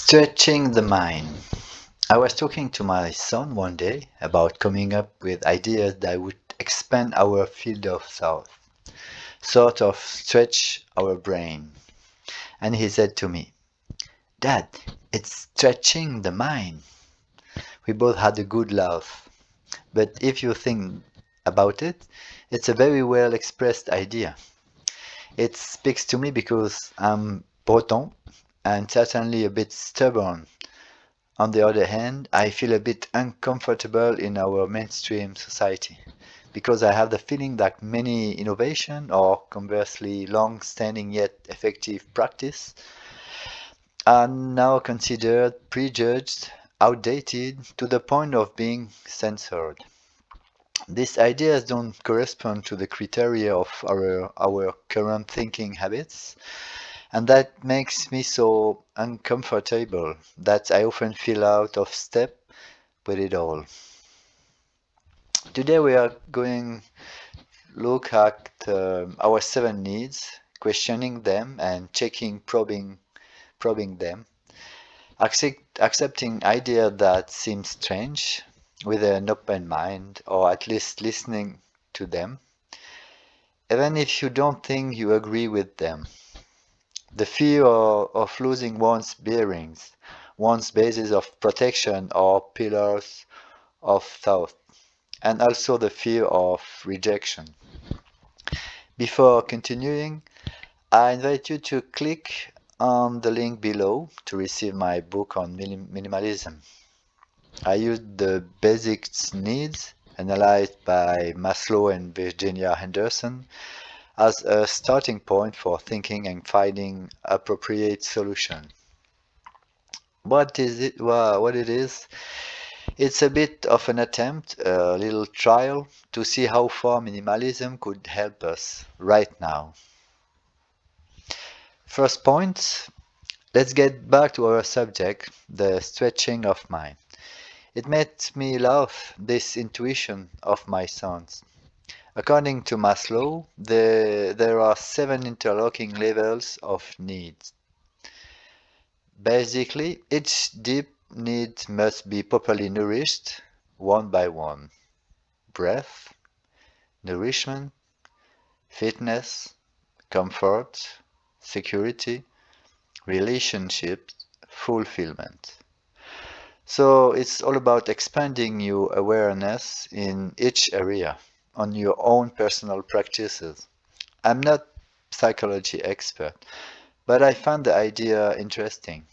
Stretching the mind. I was talking to my son one day about coming up with ideas that would expand our field of thought, sort of stretch our brain. And he said to me, "Dad, it's stretching the mind." We both had a good laugh. But if you think about it, it's a very well expressed idea. It speaks to me because I'm Breton and certainly a bit stubborn. On the other hand, I feel a bit uncomfortable in our mainstream society because I have the feeling that many innovation or conversely long-standing yet effective practice are now considered prejudged, outdated to the point of being censored. These ideas don't correspond to the criteria of our current thinking habits, and that makes me so uncomfortable that I often feel out of step with it all. Today we are going look at our seven needs, questioning them and probing them, accepting idea that seem strange with an open mind, or at least listening to them, even if you don't think you agree with them. The fear of losing one's bearings, one's basis of protection or pillars of thought, and also the fear of rejection. Before continuing, I invite you to click on the link below to receive my book on minimalism. I used the basic needs analyzed by Maslow and Virginia Henderson as a starting point for thinking and finding appropriate solution. What is it? What it is? It's a bit of an attempt, a little trial to see how far minimalism could help us right now. First point, let's get back to our subject, the stretching of mind. It made me laugh, this intuition of my son's. According to Maslow, there are seven interlocking levels of needs. Basically, each deep need must be properly nourished one by one. Breath, nourishment, fitness, comfort, security, relationships, fulfillment. So it's all about expanding your awareness in each area on your own personal practices. I'm not psychology expert, but I found the idea interesting.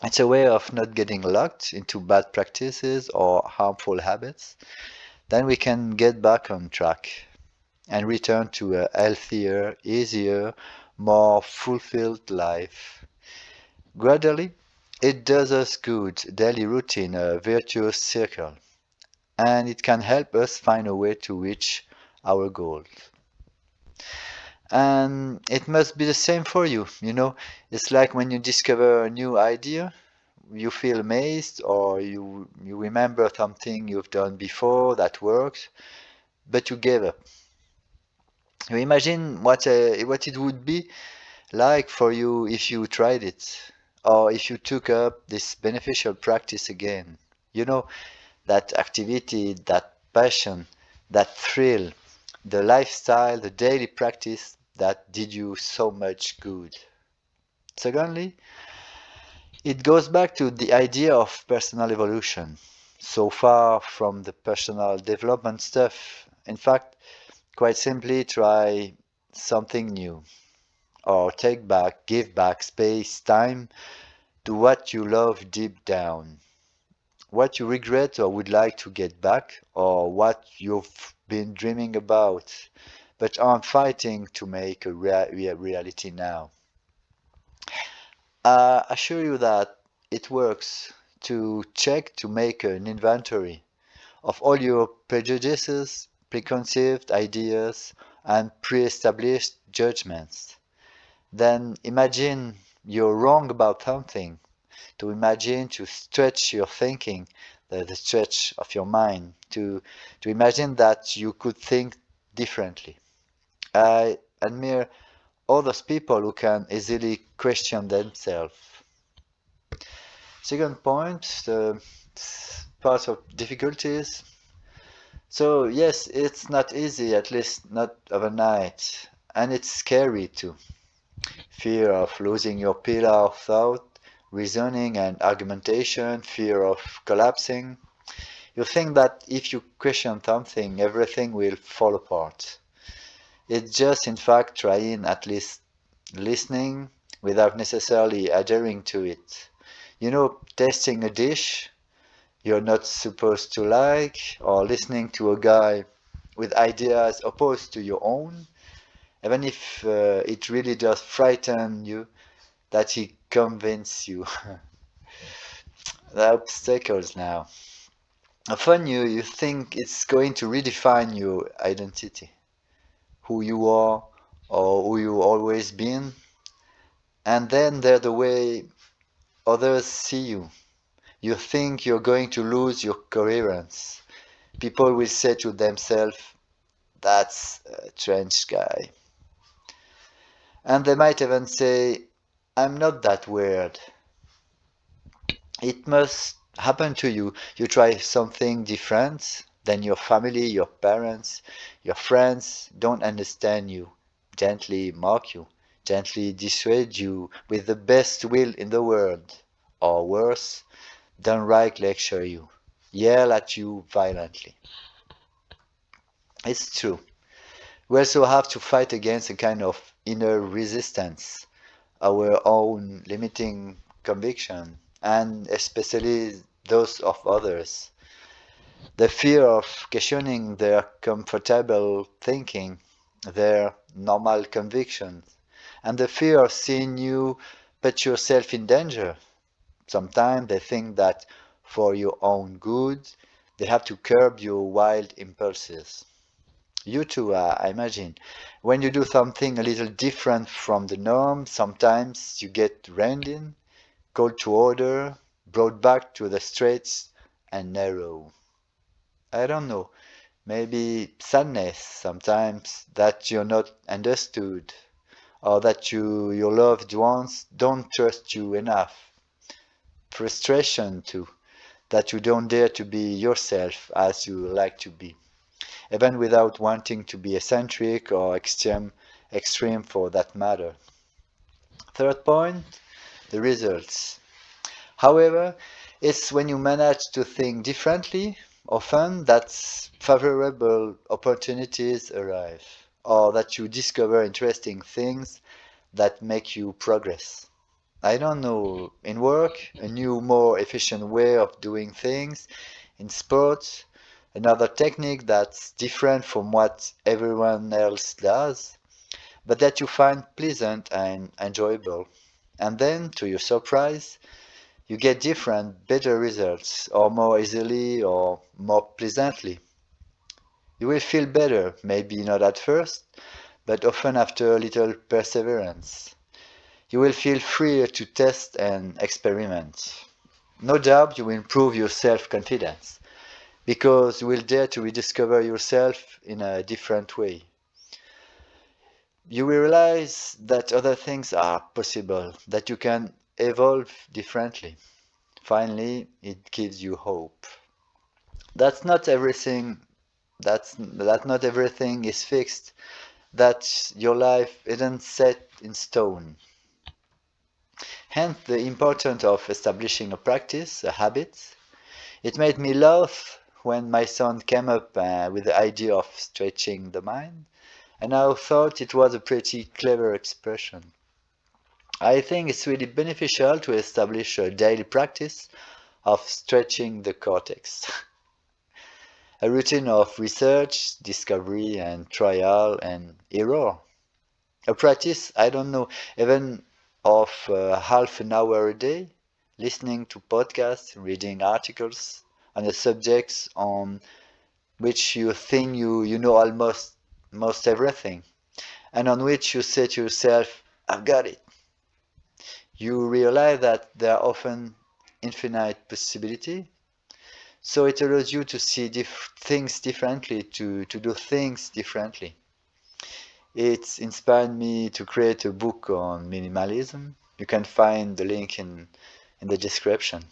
It's a way of not getting locked into bad practices or harmful habits. Then we can get back on track and return to a healthier, easier, more fulfilled life. Gradually, it does us good, daily routine, a virtuous circle, and it can help us find a way to reach our goals. And it must be the same for you, It's like when you discover a new idea, you feel amazed or you remember something you've done before that worked, but you gave up. You imagine what it would be like for you if you tried it, or if you took up this beneficial practice again. You know, that activity, that passion, that thrill, the lifestyle, the daily practice that did you so much good. Secondly, it goes back to the idea of personal evolution. So far from the personal development stuff, in fact, quite simply try something new or give back space, time to what you love deep down, what you regret or would like to get back, or what you've been dreaming about but aren't fighting to make a reality now. I assure you that it works to make an inventory of all your prejudices, preconceived ideas, and pre-established judgments. Then imagine you're wrong about something, to stretch your thinking, the stretch of your mind, to imagine that you could think differently. I admire all those people who can easily question themselves. Second point, the part of difficulties. So yes, it's not easy, at least not overnight, and it's scary too. Fear of losing your pillar of thought, reasoning and argumentation, fear of collapsing. You think that if you question something, everything will fall apart. It's just, in fact, trying at least listening without necessarily adhering to it. You know, tasting a dish you're not supposed to like, or listening to a guy with ideas opposed to your own, even if it really does frighten you, that he convince you. The obstacles now. Often you think it's going to redefine your identity, who you are or who you always been, and then they're the way others see you. You think you're going to lose your coherence. People will say to themselves, that's a strange guy. And they might even say, I'm not that weird. It must happen to you. You try something different, then your family, your parents, your friends don't understand you, gently mock you, gently dissuade you with the best will in the world, or worse, downright lecture you, yell at you violently. It's true. We also have to fight against a kind of inner resistance, our own limiting conviction, and especially those of others. The fear of questioning their comfortable thinking, their normal convictions, and the fear of seeing you put yourself in danger. Sometimes they think that for your own good, they have to curb your wild impulses. You too, I imagine. When you do something a little different from the norm, sometimes you get reined in, called to order, brought back to the straight and narrow. I don't know, maybe sadness sometimes that you're not understood, or that your loved ones don't trust you enough. Frustration too, that you don't dare to be yourself as you like to be, even without wanting to be eccentric or extreme for that matter. Third point, the results. However, it's when you manage to think differently, often that favorable opportunities arrive, or that you discover interesting things that make you progress. I don't know, in work, a new, more efficient way of doing things, in sports, another technique that's different from what everyone else does, but that you find pleasant and enjoyable. And then, to your surprise, you get different, better results, or more easily or more pleasantly. You will feel better, maybe not at first, but often after a little perseverance. You will feel freer to test and experiment. No doubt you will improve your self confidence because you will dare to rediscover yourself in a different way. You will realize that other things are possible, that you can evolve differently. Finally, it gives you hope. That's not everything. That not everything is fixed. That your life isn't set in stone. Hence, the importance of establishing a practice, a habit. It made me laugh when my son came up with the idea of stretching the mind, and I thought it was a pretty clever expression. I think it's really beneficial to establish a daily practice of stretching the cortex. A routine of research, discovery, and trial and error. A practice, I don't know, even of half an hour a day, listening to podcasts, reading articles on the subjects on which you think you know almost most everything, and on which you say to yourself, I've got it. You realize that there are often infinite possibility, so it allows you to see things differently, to do things differently. It's inspired me to create a book on minimalism. You can find the link in the description.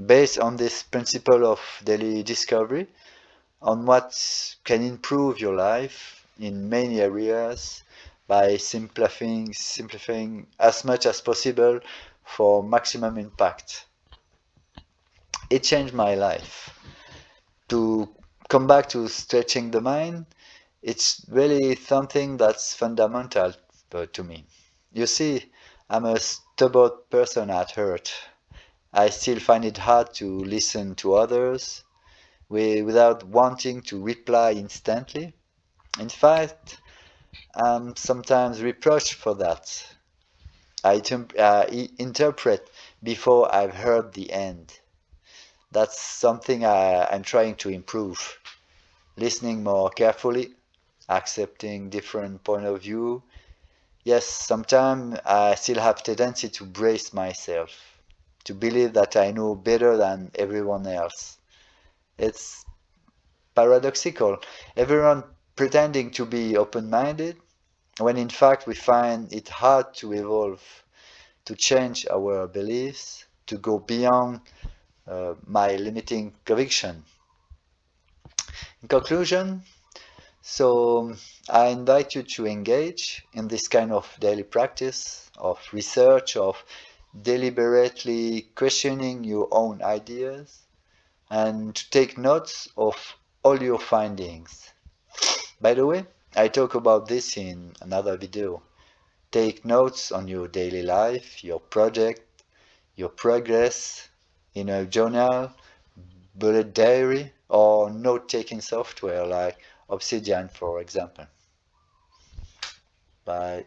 Based on this principle of daily discovery, on what can improve your life in many areas by simplifying as much as possible for maximum impact. It changed my life. To come back to stretching the mind, it's really something that's fundamental to me. You see, I'm a stubborn person at heart. I still find it hard to listen to others without wanting to reply instantly. In fact, I'm sometimes reproached for that. I interpret before I've heard the end. That's something I'm trying to improve. Listening more carefully, accepting different point of view. Yes, sometimes I still have tendency to brace myself, to believe that I know better than everyone else. It's paradoxical. Everyone pretending to be open-minded, when in fact we find it hard to evolve, to change our beliefs, to go beyond my limiting conviction. In conclusion, so I invite you to engage in this kind of daily practice of research, of deliberately questioning your own ideas, and to take notes of all your findings. By the way, I talk about this in another video. Take notes on your daily life, your project, your progress in a journal, bullet diary, or note-taking software like Obsidian, for example. Bye.